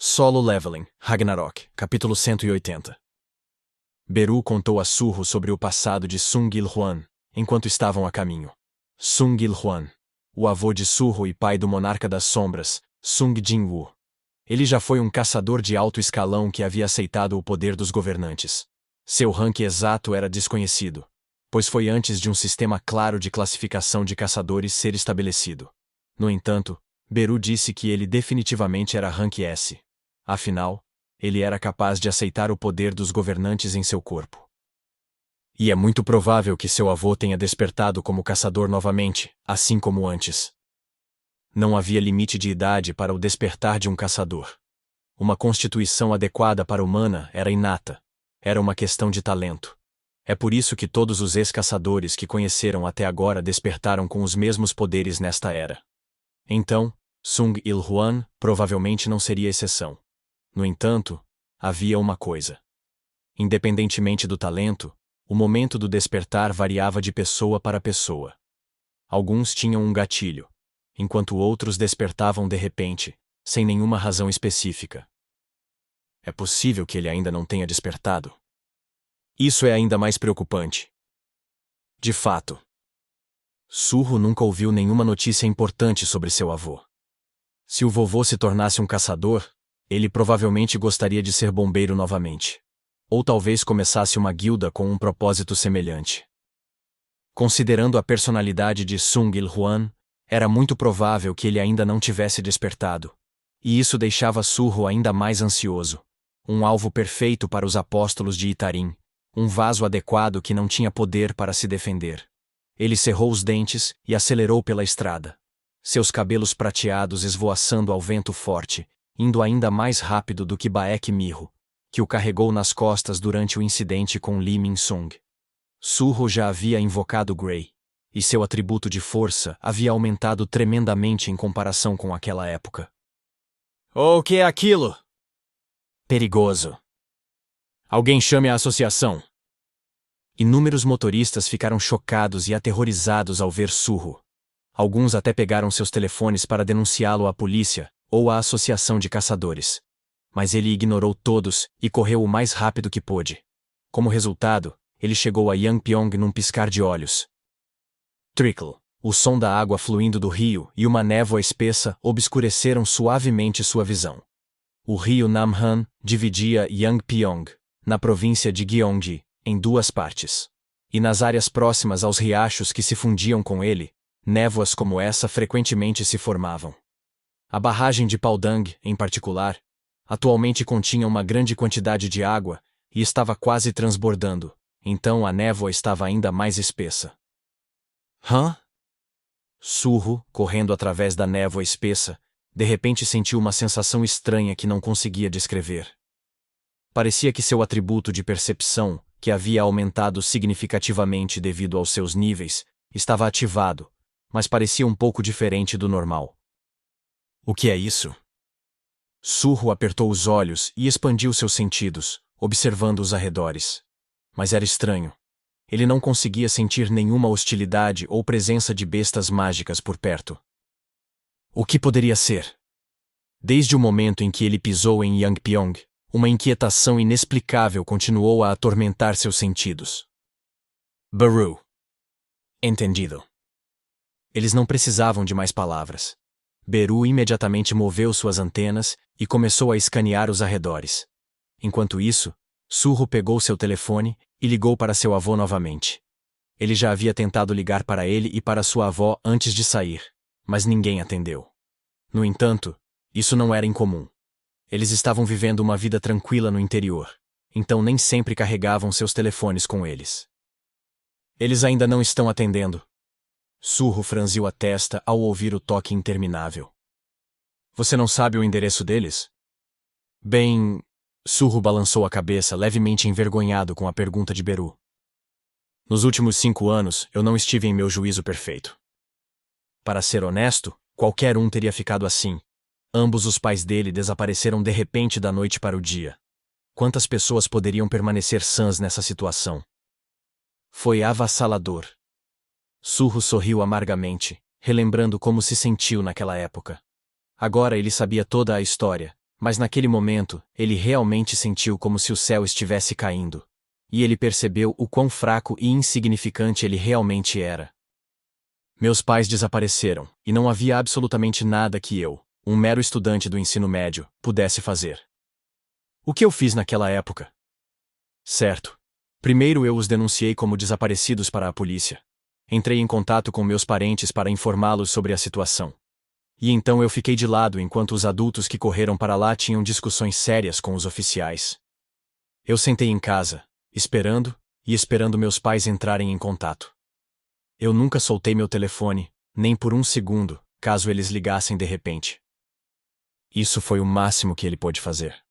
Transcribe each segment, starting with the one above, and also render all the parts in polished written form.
Solo Leveling, Ragnarok, capítulo 180. Beru contou a Surro sobre o passado de Sung Il-hwan, enquanto estavam a caminho. Sung Il-hwan, o avô de Surro e pai do monarca das sombras, Sung Jin-woo. Ele já foi um caçador de alto escalão que havia aceitado o poder dos governantes. Seu rank exato era desconhecido, pois foi antes de um sistema claro de classificação de caçadores ser estabelecido. No entanto, Beru disse que ele definitivamente era rank S. Afinal, ele era capaz de aceitar o poder dos governantes em seu corpo. E é muito provável que seu avô tenha despertado como caçador novamente, assim como antes. Não havia limite de idade para o despertar de um caçador. Uma constituição adequada para humana era inata. Era uma questão de talento. É por isso que todos os ex-caçadores que conheceram até agora despertaram com os mesmos poderes nesta era. Então, Sung Il-hwan provavelmente não seria exceção. No entanto, havia uma coisa. Independentemente do talento, o momento do despertar variava de pessoa para pessoa. Alguns tinham um gatilho, enquanto outros despertavam de repente, sem nenhuma razão específica. É possível que ele ainda não tenha despertado. Isso é ainda mais preocupante. De fato, Surro nunca ouviu nenhuma notícia importante sobre seu avô. Se o vovô se tornasse um caçador, ele provavelmente gostaria de ser bombeiro novamente. Ou talvez começasse uma guilda com um propósito semelhante. Considerando a personalidade de Sung Il-hwan, era muito provável que ele ainda não tivesse despertado. E isso deixava Surro ainda mais ansioso. Um alvo perfeito para os apóstolos de Itarim. Um vaso adequado que não tinha poder para se defender. Ele cerrou os dentes e acelerou pela estrada. Seus cabelos prateados esvoaçando ao vento forte, indo ainda mais rápido do que Baek Mirro, que o carregou nas costas durante o incidente com Lee Min-sung. Surro já havia invocado Grey, e seu atributo de força havia aumentado tremendamente em comparação com aquela época. O que é aquilo? Perigoso. Alguém chame a associação. Inúmeros motoristas ficaram chocados e aterrorizados ao ver Surro. Alguns até pegaram seus telefones para denunciá-lo à polícia ou à associação de caçadores. Mas ele ignorou todos e correu o mais rápido que pôde. Como resultado, ele chegou a Yangpyeong num piscar de olhos. Trickle, o som da água fluindo do rio e uma névoa espessa obscureceram suavemente sua visão. O rio Namhan dividia Yangpyeong, na província de Gyeonggi, em duas partes. E nas áreas próximas aos riachos que se fundiam com ele, névoas como essa frequentemente se formavam. A barragem de Paudang, em particular, atualmente continha uma grande quantidade de água e estava quase transbordando, então a névoa estava ainda mais espessa. Hã? Surro, correndo através da névoa espessa, de repente sentiu uma sensação estranha que não conseguia descrever. Parecia que seu atributo de percepção, que havia aumentado significativamente devido aos seus níveis, estava ativado, mas parecia um pouco diferente do normal. O que é isso? Surro apertou os olhos e expandiu seus sentidos, observando os arredores. Mas era estranho. Ele não conseguia sentir nenhuma hostilidade ou presença de bestas mágicas por perto. O que poderia ser? Desde o momento em que ele pisou em Yangpyeong, uma inquietação inexplicável continuou a atormentar seus sentidos. Beru. Entendido. Eles não precisavam de mais palavras. Beru imediatamente moveu suas antenas e começou a escanear os arredores. Enquanto isso, Surro pegou seu telefone e ligou para seu avô novamente. Ele já havia tentado ligar para ele e para sua avó antes de sair, mas ninguém atendeu. No entanto, isso não era incomum. Eles estavam vivendo uma vida tranquila no interior, então nem sempre carregavam seus telefones com eles. Eles ainda não estão atendendo. Surro franziu a testa ao ouvir o toque interminável. Você não sabe o endereço deles? Bem... Surro balançou a cabeça levemente envergonhado com a pergunta de Beru. Nos últimos 5 anos, eu não estive em meu juízo perfeito. Para ser honesto, qualquer um teria ficado assim. Ambos os pais dele desapareceram de repente da noite para o dia. Quantas pessoas poderiam permanecer sãs nessa situação? Foi avassalador. Surro sorriu amargamente, relembrando como se sentiu naquela época. Agora ele sabia toda a história, Mas naquele momento, ele realmente sentiu como se o céu estivesse caindo. E ele percebeu o quão fraco e insignificante ele realmente era. Meus pais desapareceram, e não havia absolutamente nada que eu, um mero estudante do ensino médio, pudesse fazer. O que eu fiz naquela época? Certo. Primeiro eu os denunciei como desaparecidos para a polícia. Entrei em contato com meus parentes para informá-los sobre a situação. E então eu fiquei de lado enquanto os adultos que correram para lá tinham discussões sérias com os oficiais. Eu sentei em casa, esperando meus pais entrarem em contato. Eu nunca soltei meu telefone, nem por um segundo, caso eles ligassem de repente. Isso foi o máximo que ele pôde fazer.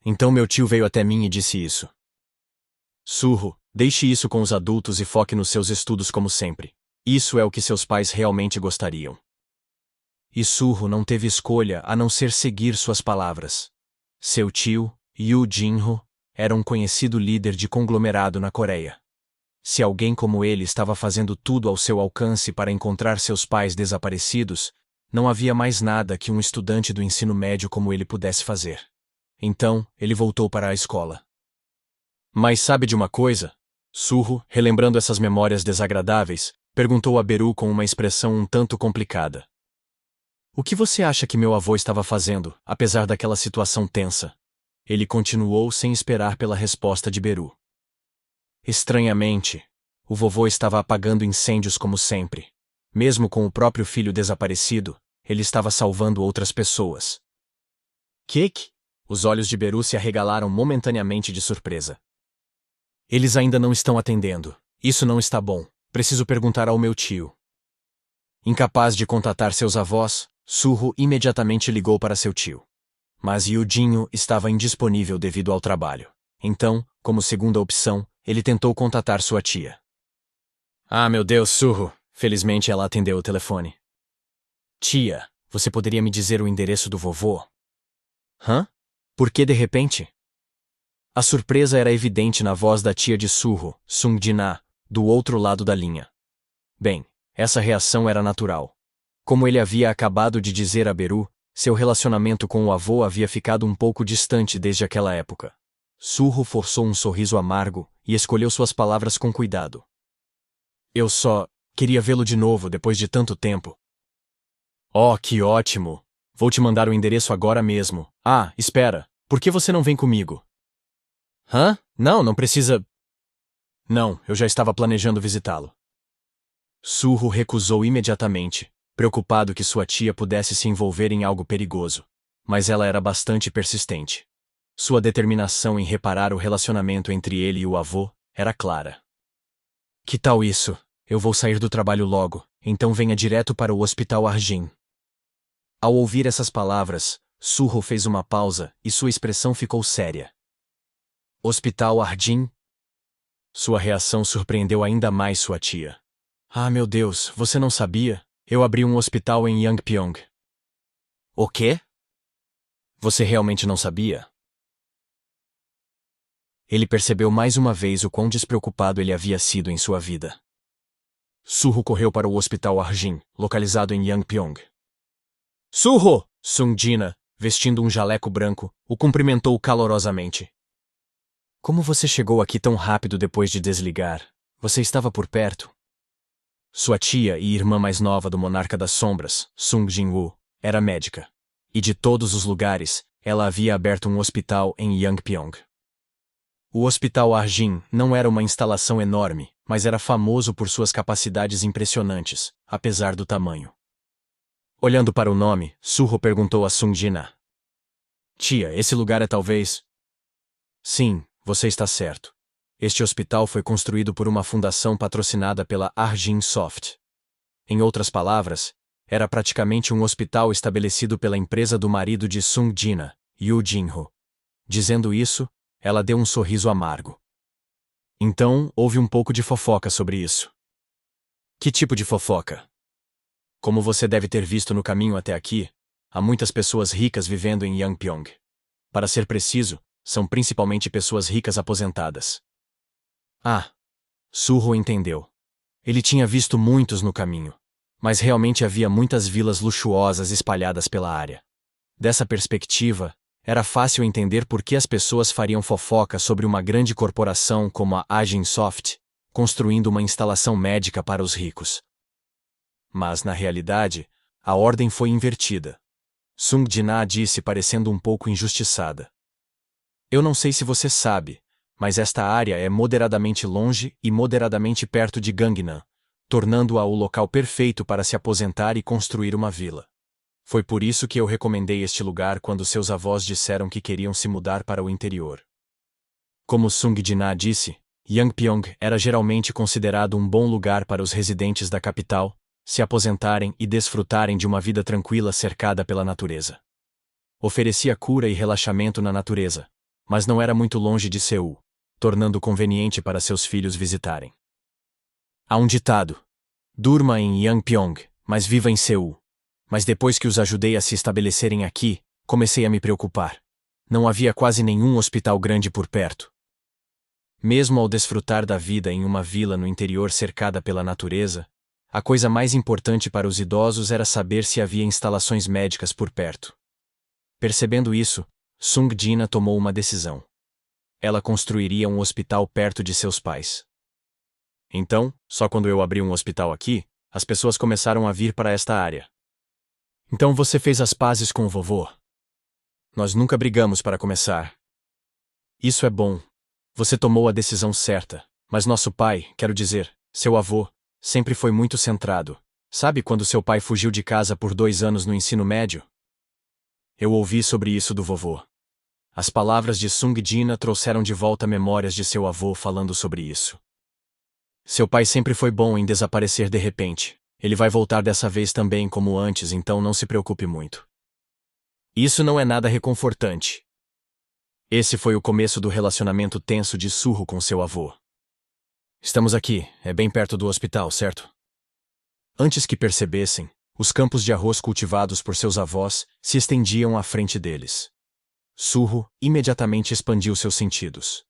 Então meu tio veio até mim e disse isso. Surro, deixe isso com os adultos e foque nos seus estudos como sempre. Isso é o que seus pais realmente gostariam. E Surro não teve escolha a não ser seguir suas palavras. Seu tio, Yu Jin-ho, era um conhecido líder de conglomerado na Coreia. Se alguém como ele estava fazendo tudo ao seu alcance para encontrar seus pais desaparecidos, não havia mais nada que um estudante do ensino médio como ele pudesse fazer. Então, ele voltou para a escola. Mas sabe de uma coisa? Surro, relembrando essas memórias desagradáveis, perguntou a Beru com uma expressão um tanto complicada. O que você acha que meu avô estava fazendo, apesar daquela situação tensa? Ele continuou sem esperar pela resposta de Beru. Estranhamente, o vovô estava apagando incêndios como sempre. Mesmo com o próprio filho desaparecido, ele estava salvando outras pessoas. Que? Os olhos de Beru se arregalaram momentaneamente de surpresa. Eles ainda não estão atendendo. Isso não está bom. Preciso perguntar ao meu tio. Incapaz de contatar seus avós, Surro imediatamente ligou para seu tio. Mas Yudinho estava indisponível devido ao trabalho. Então, como segunda opção, ele tentou contatar sua tia. Ah, meu Deus, Surro! Felizmente ela atendeu o telefone. Tia, você poderia me dizer o endereço do vovô? Hã? Por que de repente? A surpresa era evidente na voz da tia de Surro, Sung Jin-ah, do outro lado da linha. Bem, essa reação era natural. Como ele havia acabado de dizer a Beru, seu relacionamento com o avô havia ficado um pouco distante desde aquela época. Surro forçou um sorriso amargo e escolheu suas palavras com cuidado. Eu só queria vê-lo de novo depois de tanto tempo. Oh, que ótimo! Vou te mandar o endereço agora mesmo. Ah, espera, por que você não vem comigo? Hã? Não precisa... Não, eu já estava planejando visitá-lo. Surro recusou imediatamente, preocupado que sua tia pudesse se envolver em algo perigoso. Mas ela era bastante persistente. Sua determinação em reparar o relacionamento entre ele e o avô era clara. Que tal isso? Eu vou sair do trabalho logo, então venha direto para o Hospital Arjin. Ao ouvir essas palavras, Surro fez uma pausa e sua expressão ficou séria. Hospital Arjin? Sua reação surpreendeu ainda mais sua tia. Ah, meu Deus, você não sabia? Eu abri um hospital em Yangpyeong. O quê? Você realmente não sabia? Ele percebeu mais uma vez o quão despreocupado ele havia sido em sua vida. Surro correu para o Hospital Arjin, localizado em Yangpyeong. Surro! Sung Jin-ah, vestindo um jaleco branco, o cumprimentou calorosamente. Como você chegou aqui tão rápido depois de desligar? Você estava por perto? Sua tia e irmã mais nova do Monarca das Sombras, Sung Jin-woo, era médica. E de todos os lugares, ela havia aberto um hospital em Yangpyeong. O Hospital Arjin não era uma instalação enorme, mas era famoso por suas capacidades impressionantes, apesar do tamanho. Olhando para o nome, Surro perguntou a Sung Jin-ah. Tia, esse lugar é talvez... Sim, você está certo. Este hospital foi construído por uma fundação patrocinada pela Arjin Soft. Em outras palavras, era praticamente um hospital estabelecido pela empresa do marido de Sung Jin-ah, Yu Jin-ho. Dizendo isso, ela deu um sorriso amargo. Então, houve um pouco de fofoca sobre isso. Que tipo de fofoca? Como você deve ter visto no caminho até aqui, há muitas pessoas ricas vivendo em Yangpyeong. Para ser preciso, são principalmente pessoas ricas aposentadas. Ah, Surro entendeu. Ele tinha visto muitos no caminho, mas realmente havia muitas vilas luxuosas espalhadas pela área. Dessa perspectiva, era fácil entender por que as pessoas fariam fofoca sobre uma grande corporação como a Aginsoft, construindo uma instalação médica para os ricos. Mas, na realidade, a ordem foi invertida. Sung Jin-ah disse parecendo um pouco injustiçada. Eu não sei se você sabe, mas esta área é moderadamente longe e moderadamente perto de Gangnam, tornando-a o local perfeito para se aposentar e construir uma vila. Foi por isso que eu recomendei este lugar quando seus avós disseram que queriam se mudar para o interior. Como Sung Jin-ah disse, Yangpyeong era geralmente considerado um bom lugar para os residentes da capital se aposentarem e desfrutarem de uma vida tranquila cercada pela natureza. Oferecia cura e relaxamento na natureza, mas não era muito longe de Seul, tornando conveniente para seus filhos visitarem. Há um ditado: durma em Yangpyeong, mas viva em Seul. Mas depois que os ajudei a se estabelecerem aqui, comecei a me preocupar. Não havia quase nenhum hospital grande por perto. Mesmo ao desfrutar da vida em uma vila no interior cercada pela natureza, a coisa mais importante para os idosos era saber se havia instalações médicas por perto. Percebendo isso, Sung Jin-ah tomou uma decisão. Ela construiria um hospital perto de seus pais. Então, só quando eu abri um hospital aqui, as pessoas começaram a vir para esta área. Então você fez as pazes com o vovô? Nós nunca brigamos para começar. Isso é bom. Você tomou a decisão certa, mas nosso pai, quero dizer, seu avô, sempre foi muito centrado. Sabe quando seu pai fugiu de casa por 2 anos no ensino médio? Eu ouvi sobre isso do vovô. As palavras de Sung Jin-ah trouxeram de volta memórias de seu avô falando sobre isso. Seu pai sempre foi bom em desaparecer de repente. Ele vai voltar dessa vez também como antes, então não se preocupe muito. Isso não é nada reconfortante. Esse foi o começo do relacionamento tenso de Suho com seu avô. Estamos aqui, é bem perto do hospital, certo? Antes que percebessem, os campos de arroz cultivados por seus avós se estendiam à frente deles. Suho imediatamente expandiu seus sentidos.